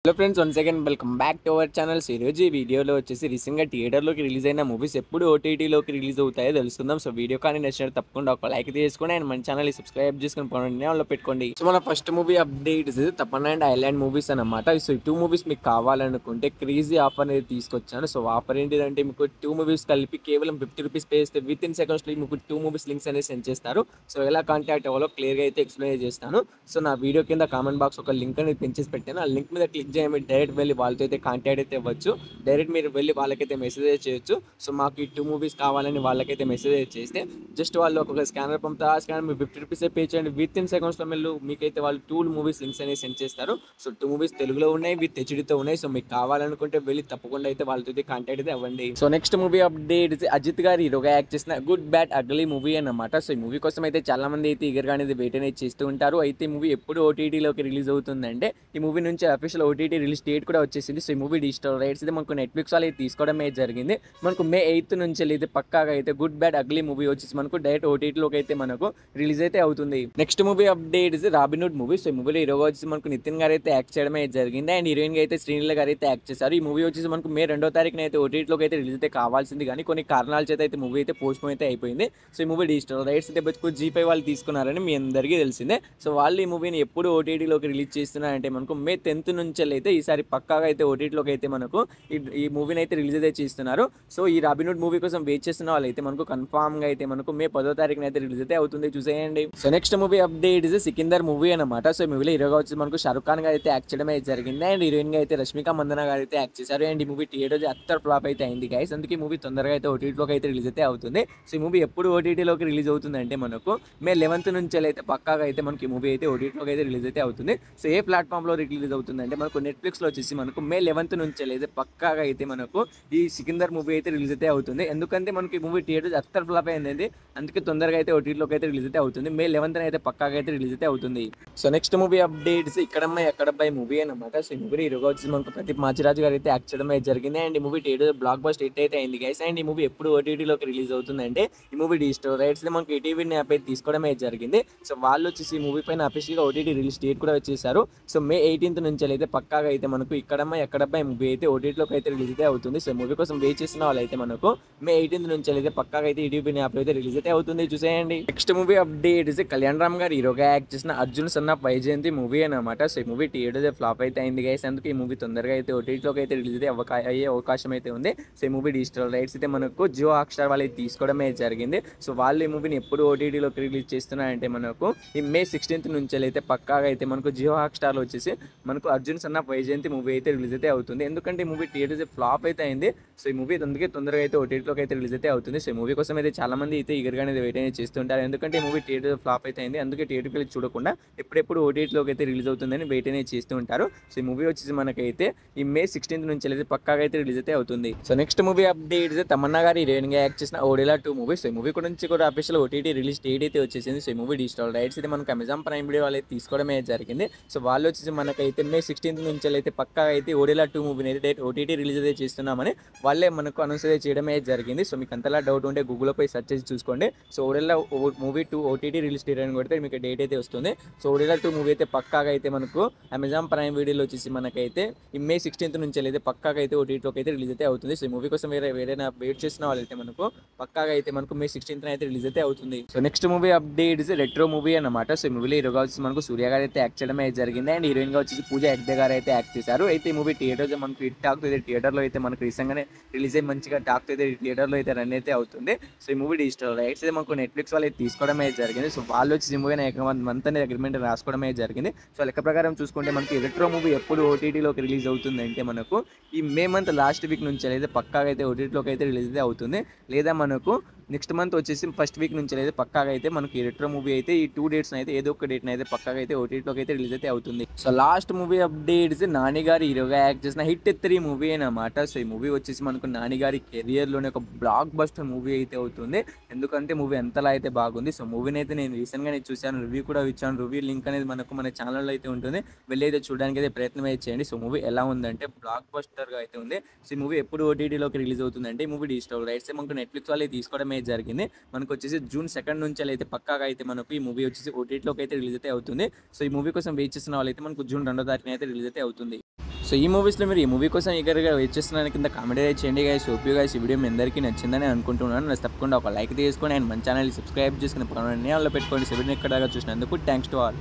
Hello friends, once again welcome back to our channel. ఈరోజు ఈ వీడియోలో వచ్చేసి రీసెంట్గా థియేటర్లోకి రిలీజ్ అయిన మూవీస్ ఎప్పుడు ఓటీటీలోకి రిలీజ్ అవుతాయో తెలుసుకుందాం. సో వీడియో కానీ నచ్చినట్టు తప్పకుండా ఒక లైక్ చేసుకోండి అండ్ మన ఛానల్ సబ్స్క్రైబ్ చేసుకుని పనులు వాళ్ళు పెట్టుకోండి. సో మన ఫస్ట్ మూవీ అప్డేట్స్ తపన్నా అండ్ ఐలాండ్ మూవీస్ అనమాట. సో ఈ టూ మూవీస్ మీకు కావాలనుకుంటే క్రేజీ ఆఫర్ అనేది తీసుకొచ్చాను. సో ఆఫర్ ఏంటిదంటే మీకు టూ మూవీస్ కలిపి కేవలం 50 రూపీస్ పే చేస్తే విత్ ఇన్ సెకండ్స్లో మీకు టూ మూవీస్ లింక్స్ అనేది సెండ్ చేస్తారు. సో ఎలా కాంటాక్ట్ అవ్వాలో క్లియర్గా అయితే ఎక్స్ప్లెయిన్ చేస్తాను. సో నా వీడియో కింద కామెంట్ బాక్స్ ఒక లింక్ అనేది పెంచేసి పెట్టాను. ఆ లింక్ మీద క్లిక్ చేయమని డైరెక్ట్ వెళ్ళి వాళ్ళతో అయితే కాంటాక్ట్ అయితే ఇవ్వచ్చు. డైరెక్ట్ మీరు వెళ్ళి వాళ్ళకైతే మెసేజ్ చేయొచ్చు. సో మాకు ఈ టూ మూవీస్ కావాలని వాళ్ళకైతే మెసేజ్ చేస్తే జస్ట్ వాళ్ళు ఒక స్కానర్ పంపుతారు. ఆ స్కానర్ మీరు 50 రూపీస్ పే చేయండి. విత్ ఇన్ సెకండ్స్లో మీకైతే వాళ్ళు టూ మూవీస్ లింక్స్ అనేది సెండ్ చేస్తారు. సో టూ మూవీస్ తెలుగులో ఉన్నాయి, విత్ హెచ్డీతో ఉన్నాయి. సో మీకు కావాలనుకుంటే వెళ్ళి తప్పకుండా అయితే వాళ్ళతో అయితే కాంటాక్ట్ అయితే అవ్వండి. So next movie update Ajith గారు హీరోగా యాక్ట్ చేసిన గుడ్ బ్యాడ్ అగ్లీ మూవీ అన్నమాట. సో ఈ మూవీ కోసం అయితే చాలా మంది అయితే ఈగర్గా అనేది వెయిట్ అనేది చేస్తూ ఉంటారు. అయితే ఈ మూవీ ఎప్పుడు ఓటీటీలోకి రిలీజ్ అవుతుందంటే ఈ మూవీ నుంచి అఫీషియల్ ఓటీటీ రిలీజ్ డేట్ కూడా వచ్చేసింది. సో ఈ మూవీ డిజిటల్ రైట్స్ అయితే మనకు నెట్ఫ్లిక్స్ వాళ్ళు తీసుకోవడమే జరిగింది. మనకు May 8 నుంచి అయితే పక్కాగా అయితే గుడ్ బ్యాడ్ అగ్లీ మూవీ వచ్చేసి మనకు డైరెక్ట్ ఓటీటీలోకి అయితే మనకు రిలీజ్ అయితే అవుతుంది. Next movie update Robinhood movie. So ఈ మూవీలో హీరోగా వచ్చేసి మనకు నితిన్ గారు అయితే యాక్ట్ చేయడమే జరిగింది అండ్ హీరోయిన్ గా అయితే శ్రీలీల గారు అయితే యాక్ట్ చేశారు. ఈ మూవీ వచ్చేసి మనకు May 2వ తారీఖున అయితే ఓటీటీలోకి అయితే రిలీజ్ అయితే కావాల్సింది, కానీ కొన్ని కారణాల చేత అయితే మూవీ అయితే పోస్ట్ పోన్ అయితే అయిపోయింది. సో ఈ మూవీ డిజిటల్ రైట్స్ అయితే బతుకు జీపై వాళ్ళు తీసుకున్నారని మీ అందరికీ తెలిసిందే. సో వాళ్ళు ఈ మూవీని ఎప్పుడు ఓటీటీలోకి రిలీజ్ చేస్తున్నారంటే మనకు May 10th నుంచి అయితే ఈసారి పక్కాగా అయితే ఓటీటీలోకి అయితే మనకు ఈ మూవీని అయితే రిలీజ్ అయితే చేస్తున్నారు. సో ఈ రాబిన్హుడ్ మూవీ కోసం వెయిట్ చేస్తున్న వాళ్ళైతే మనకు కన్ఫామ్ గా అయితే మనకు May 10వ తారీఖున అయితే రిలీజ్ అయితే అవుతుంది, చూసేయండి. So next movie update Sikandar movie అనమాట. సో ఈ మూవీలో హీరోగా వచ్చి మనకు షారుఖ్ ఖాన్ గారు అయితే యాక్ట్ చేయడం అయితే జరిగింది అండ్ హీరోయిన్ గా అయితే రష్మిక మందన గారు అయితే యాక్ట్ చేశారు. అండ్ ఈ మూవీ థియేటర్ అత్తర్ ఫ్లాప్ అయితే అయింది గైస్. అందుకే ఈ మూవీ తొందరగా అయితే ఓటీటీలోకి అయితే రిలీజ్ అయితే అవుతుంది. సో ఈ మూవీ ఎప్పుడు ఓటీటీలోకి రిలీజ్ అవుతుంది అంటే మనకు May 11th నుంచి అయితే పక్కాగా అయితే మనకి ఈ మూవీ అయితే ఓటీటీలోకి అయితే రిలీజ్ అయితే అవుతుంది. సో ఏ ప్లాట్ఫామ్ లో రిలీజ్ అవుతుంది అంటే మనకు నెట్ఫ్లిక్స్ లో వచ్చేసి మనకు May 11th నుంచి అయితే పక్కాగా అయితే మనకు ఈ సికిందర్ మూవీ అయితే రిలీజ్ అయితే అవుతుంది. ఎందుకంటే మనకి ఈ మూవీ థియేటర్ అత్తర్ ఫ్లాప్ అయింది, అందుకే తొందరగా అయితే ఓటీటీలోకి అయితే రిలీజ్ అయితే అవుతుంది. May 11th అయితే పక్కాగా అయితే రిలీజ్ అయితే అవుతుంది. So next movie updates Ikkadammayi Ekkadabbayi movie అనమాట. సో ఈ మూవీ హీరోగా వచ్చి మనకు ప్రదీప్ మాచిరాజు గారు అయితే యాక్ట్ చేయడం అయితే జరిగింది అండ్ ఈ movie theatre block buster hit అయితే అయింది గైస్. అండ్ ఈ మూవీ ఎప్పుడు ఓటీటీలోకి రిలీజ్ అవుతుంది అంటే ఈ మూవీ డిజిటల్ రైట్స్ మనకి ఈటీవీ యాప్ అయితే తీసుకోవడం అయితే జరిగింది. సో వాళ్ళు వచ్చేసి ఈ మూవీ పైన అఫీషియల్గా ఓటీటీ రిలీజ్ డేట్ కూడా వచ్చేసారు. సో May 18th నుంచి అయితే పక్కాగా అయితే మనకు ఇక్కడమ్మాయి ఎక్కడబ్బాయి మూవీ అయితే ఓటీటీలోకి అయితే రిలీజ్ అయితే అవుతుంది. సో మూవీ కోసం వెయిట్ చేసిన వాళ్ళైతే మనకు May 18th నుంచి అయితే పక్కాగా అయితే ఈటీవీ యాప్ అయితే రిలీజ్ అయితే అవుతుంది, చూసేయండి. Next movie update Kalyan Ram గారు హీరోగా యాక్ట్ చేసిన Arjun son of Vyjayanthi movie అనమాట. సో ఈ మూవీ థియేటర్ ఫ్లాప్ అయితే అయింది గైస్. అందుకే ఈ మూవీ తొందరగా అయితే ఓటీటీలోకి అయితే రిలీజ్ అయితే అయ్యే అవకాశం అయితే ఉంది. సో ఈ మూవీ డిజిటల్ రైట్స్ అయితే మనకు జియో హాట్‌స్టార్ వాళ్ళు తీసుకోవడమే జరిగింది. సో వాళ్ళు ఈ మూవీని ఎప్పుడు ఓటీటీలోకి రిలీజ్ చేస్తున్నారంటే మనకు ఈ May 16th నుంచి అయితే పక్కాగా అయితే మనకు జియో హాట్‌స్టార్లో వచ్చేసి మనకు Arjun son of Vyjayanthi movie అయితే రిలీజ్ అయితే అవుతుంది. ఎందుకంటే ఈ మూవీ థియేటర్ ఫ్లాప్ అయితే అయింది. సో ఈ మూవీ అందుకే తొందరగా అయితే ఓటీటీలోకి అయితే రిలీజ్ అయితే అవుతుంది. సో ఈ మూవీ కోసం అయితే చాలా మంది అయితే ఈగర్గా అనేది వెయిట్ అనేది చేస్తుంటారు. ఎందుకంటే ఈ మూవీ థియేటర్ ఫ్లాప్ అయితే అయింది, అందుకే థియేటర్కి వెళ్ళి చూడకుండా ఎప్పుడెప్పుడు ఓటీటీలోకి అయితే రిలీజ్ అవుతుందని వెయిట్ అనేది చేస్తూ ఉంటారు. సో ఈ మూవీ వచ్చేసి మనకైతే ఈ May 16th నుంచి అయితే పక్కాగా అయితే రిలీజ్ అయితే అవుతుంది. So next movie updates Tamannaah గారి హీరోయిన్ గా యాక్ట్ చేసిన ఓడిలా 2 మూవీ. సో ఈ మూవీ గురించి కూడా అఫీషియల్ ఓటీటీ రిలీజ్ డేట్ అయితే వచ్చేసింది. సో ఈ మూవీ డిజిటల్ రైట్స్ అయితే మనకు అమెజాన్ ప్రైమ్ వీడియో వాళ్ళు తీసుకోవడమే జరిగింది. సో వాళ్ళు వచ్చేసి మనకైతే May 16th నుంచి అయితే పక్కాగా అయితే ఓడిలా 2 మూవీని అయితే డైరెక్ట్ ఓటీటీ రిలీజ్ అయితే చేస్తున్నామని వాళ్ళే మనకు అనౌన్స్ అయితే చేయడమే జరిగింది. సో మీకు అంతలా డౌట్ ఉంటే గూగుల్లో పోయి సెర్చ్ చేసి చూసుకోండి. So Odela movie 2 OTT release date అని కొడితే మీకు డేట్ అయితే వస్తుంది. సో ఓడిలా 2 మూవీ అయితే పక్కాగా అయితే మనకు అమెజాన్ ప్రైమ్ వీడియోలో వచ్చేసి మనకైతే ఈ May 16th నుంచి అయితే పక్కాగా అయితే ఓటీటీలోకి అయితే రిలీజ్ అయితే అవుతుంది. సో ఈ మూవీ కోసం వేరేనా వెయిట్ చేసిన వాళ్ళైతే మనకు పక్కాగా అయితే మనకు May 16th అయితే రిలీజ్ అయితే అవుతుంది. So next movie updates retro movie అనమాట. సో ఈ మూవీలో హీరోగా వచ్చి మనకు సూర్య గారు అయితే యాక్ట్ చేయడం అయితే జరిగింది అండ్ హీరోయిన్ గా వచ్చేసి పూజ హెగ్డే గారు అయితే యాక్ట్ చేశారు. అయితే ఈ మూవీ థియేటర్ మనకు హిట్ టాక్ థియేటర్లో అయితే మనకు రీసెంట్గానే రిలీజ్ అయ్యి మంచిగా టాక్ అయితే థియేటర్లో అయితే రన్ అయితే అవుతుంది. సో ఈ మూవీ డిజిటల్ రైట్స్ అయితే మనకు నెట్ఫ్లిక్స్ వాళ్ళు అయితే తీసుకోవడం అయితే జరిగింది. సో వాళ్ళు వచ్చి ఈ మూవీని మంత్ అనేది అగ్రిమెంట్ రాసుకోవడం అయితే జరిగింది. సో లెక్క ప్రకారం చూసుకుంటే మనకి రెట్రో మూవీ ఎప్పుడు ఓటీటీలోకి రిలీజ్ అవుతుంది అంటే మనకు ఈ May month లాస్ట్ వీక్ నుంచి అయితే పక్కాగా అయితే ఓటీటీలోకి అయితే రిలీజ్ అయితే అవుతుంది, లేదా మనకు నెక్స్ట్ మంత్ వచ్చేసి ఫస్ట్ వీక్ నుంచి అయితే పక్కాగా అయితే మనకి రెట్రో మూవీ అయితే ఈ 2 డేట్స్ అయితే ఏదో ఒక డేట్ అయితే పక్కాగా అయితే ఓటీటీలోకి అయితే రిలీజ్ అయితే అవుతుంది. So last movie updates Nani గారి హీరోగా యాక్ట్ చేసిన హిట్ 3 మూవీ అనమాట. సో ఈ మూవీ వచ్చేసి మనకు నాని గారి కెరియర్లోనే ఒక బ్లాక్ బస్టర్ మూవీ అయితే అవుతుంది. ఎందుకంటే మూవీ ఎంతలా అయితే బాగుంది. సో మూవీని అయితే నేను రీసెంట్గా చూశాను, రివ్యూ కూడా ఇచ్చాను. రివ్యూ లింక్ అనేది మనకు మన ఛానల్లో అయితే ఉంటుంది, వెళ్ళి అయితే చూడడానికి అయితే ప్రయత్నం అయితే చేయండి. సో మూవీ ఎలా ఉందంటే బ్లాక్ బస్టర్గా అయితే ఉంది. సో ఈ మూవీ ఎప్పుడు ఓటీటీలోకి రిలీజ్ అవుతుందంటే ఈ మూవీ డిజిటల్ రైట్స్ మనకు నెట్ఫ్లిక్స్ వాళ్ళు తీసుకోవడమే జరిగింది. మనకు వచ్చేసి June 2nd నుంచి అయితే పక్కాగా అయితే మనకు ఈ మూవీ వచ్చేసి ఓటీటీలోకి అయితే రిలీజ్ అయితే అవుతుంది. సో ఈ మూవీ కోసం వెయిట్ చేసిన వాళ్ళైతే మనకు June 2వ తారీఖున అయితే రిలీజ్ అయితే అవుతుంది. సో ఈ మూవీస్లో మీరు ఈ మూవీ కోసం ఈగర్గా వెయిట్ చేస్తున్నాను కింద కామెంట్ అయితే చేయండి గైస్. హోప్ యూ గైస్ ఈ వీడియో మీ అందరికీ నచ్చిందని అనుకుంటున్నాను. నన్ను తప్పకుండా ఒక లైక్ తీసుకొని అండ్ మన ఛానల్ని సబ్స్క్రైబ్ చేసుకుని పక్కన ఆన్లో పెట్టుకోండి. సో వీడియో ఇక్కడ దాకా చూసినందుకు థ్యాంక్స్ టు ఆల్.